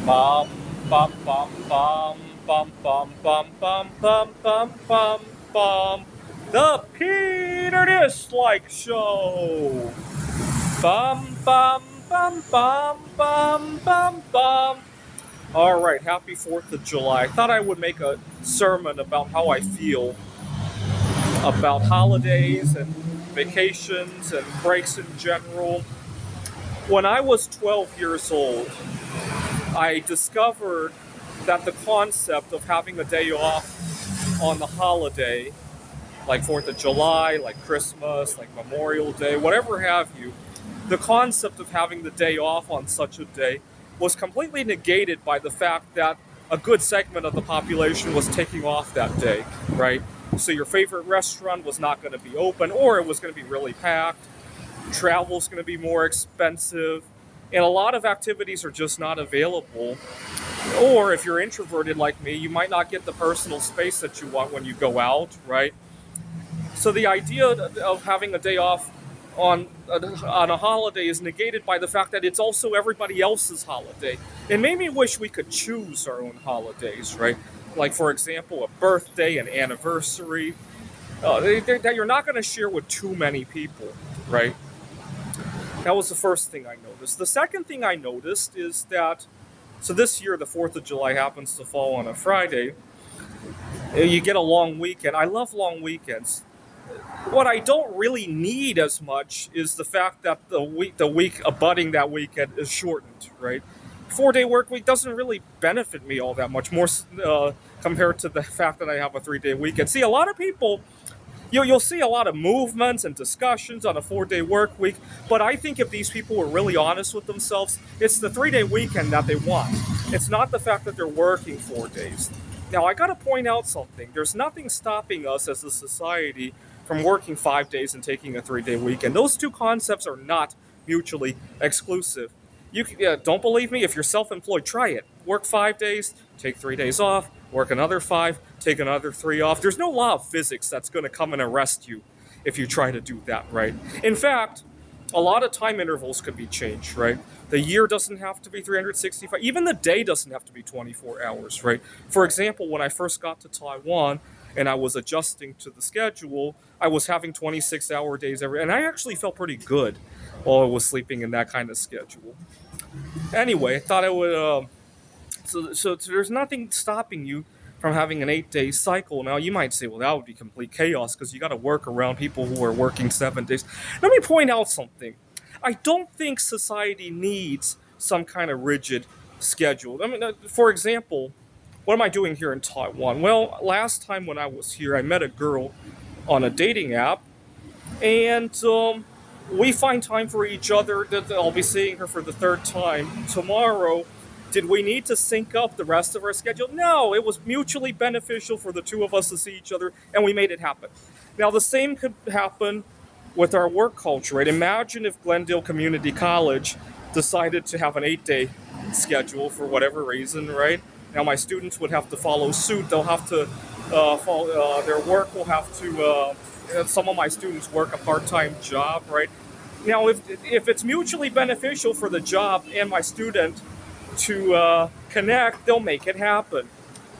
Bum, bum, bum, bum, bum, bum, bum, bum, bum, bum, bum, bum. The Peter Dislike Show. Bum, bum, bum, bum, bum, bum, bum. All right, happy 4th of July. I thought I would make a sermon about how I feel about holidays and vacations and breaks in general. When I was 12 years old, I discovered that the concept of having a day off on the holiday, like 4th of July, like Christmas, like Memorial Day, whatever have you, the concept of having the day off on such a day was completely negated by the fact that a good segment of the population was taking off that day, right? So your favorite restaurant was not going to be open, or it was going to be really packed. Travel's going to be more expensive, and a lot of activities are just not available. Or if you're introverted like me, you might not get the personal space that you want when you go out, right? So the idea of having a day off on a holiday is negated by the fact that it's also everybody else's holiday. It made me wish we could choose our own holidays, right? Like, for example, a birthday, an anniversary, that you're not going to share with too many people, right? That was the first thing I noticed. The second thing I noticed is that, so this year, the 4th of July happens to fall on a Friday. You get a long weekend. I love long weekends. What I don't really need as much is the fact that the week abutting that weekend is shortened, right? 4-day work week doesn't really benefit me all that much more compared to the fact that I have a 3-day weekend. See, a lot of people, you'll see a lot of movements and discussions on a 4-day work week, but I think if these people were really honest with themselves, it's the 3-day weekend that they want. It's not the fact that they're working 4 days. Now, I gotta point out something. There's nothing stopping us as a society from working 5 days and taking a 3-day weekend. Those two concepts are not mutually exclusive. Don't believe me? If you're self-employed, try it. Work 5 days, take 3 days off. Work another five, take another three off. There's no law of physics that's going to come and arrest you if you try to do that, right? In fact, a lot of time intervals could be changed, right? The year doesn't have to be 365. Even the day doesn't have to be 24 hours, right? For example, when I first got to Taiwan and I was adjusting to the schedule, I was having 26-hour days and I actually felt pretty good while I was sleeping in that kind of schedule. Anyway, I thought I would. So there's nothing stopping you from having an 8-day cycle. Now, you might say, well, that would be complete chaos because you got to work around people who are working 7 days. Let me point out something. I don't think society needs some kind of rigid schedule. I mean, for example, what am I doing here in Taiwan? Well, last time when I was here, I met a girl on a dating app, and we find time for each other. That I'll be seeing her for the third time tomorrow. Did we need to sync up the rest of our schedule? No, it was mutually beneficial for the two of us to see each other, and we made it happen. Now, the same could happen with our work culture, right? Imagine if Glendale Community College decided to have an 8-day schedule for whatever reason, right? Now, my students would have to follow suit. They'll have to follow, their work will have to, some of my students work a part-time job, right? Now, if it's mutually beneficial for the job and my student to connect, they'll make it happen,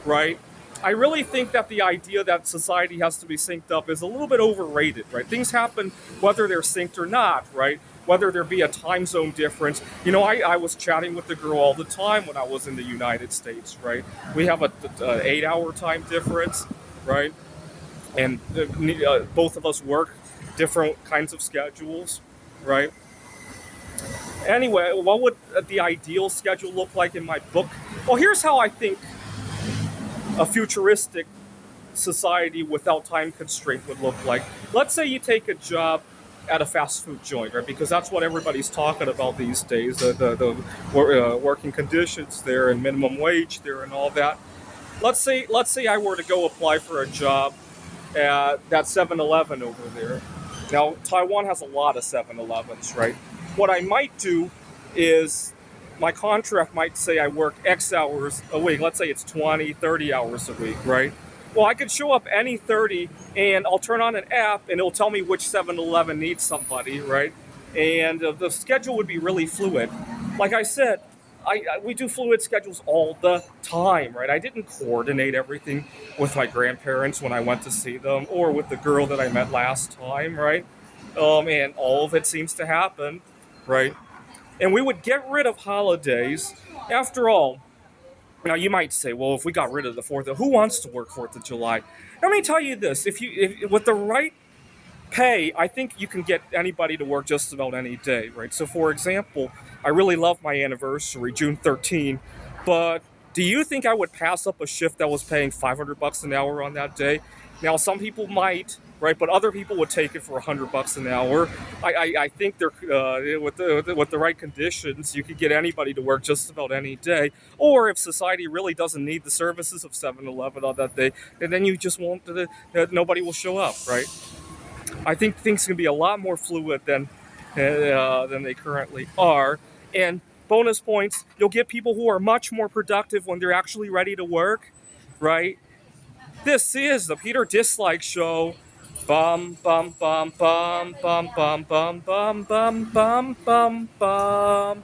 right? I really think that the idea that society has to be synced up is a little bit overrated, right? Things happen whether they're synced or not, right? Whether there be a time zone difference. You know, I was chatting with the girl all the time when I was in the United States, right? We have a 8-hour time difference, right? And both of us work different kinds of schedules, right? Anyway, what would the ideal schedule look like in my book? Well, here's how I think a futuristic society without time constraint would look like. Let's say you take a job at a fast food joint, right? Because that's what everybody's talking about these days, the working conditions there and minimum wage there and all that. Let's say I were to go apply for a job at that 7-Eleven over there. Now, Taiwan has a lot of 7-Elevens, right? What I might do is my contract might say I work X hours a week. Let's say it's 20, 30 hours a week, right? Well, I could show up any 30 and I'll turn on an app and it'll tell me which 7-Eleven needs somebody, right? And the schedule would be really fluid. Like I said, we do fluid schedules all the time, right? I didn't coordinate everything with my grandparents when I went to see them, or with the girl that I met last time, right? And all of it seems to happen, right? And we would get rid of holidays. After all, now you might say, well, if we got rid of the Fourth, who wants to work Fourth of July? Let me tell you this: if with the right pay, I think you can get anybody to work just about any day, right? So, for example, I really love my anniversary, June 13, but do you think I would pass up a shift that was paying $500 an hour on that day? Now, some people might, right? But other people would take it for $100 an hour. I think they're with the right conditions, you could get anybody to work just about any day. Or if society really doesn't need the services of 7-Eleven on that day, and then you just won't. Nobody will show up, right? I think things can be a lot more fluid than they currently are. And bonus points, you'll get people who are much more productive when they're actually ready to work, right? This is the Peter Dislike Show. Bum bum bum bum bum bum bum bum bum bum bum bum.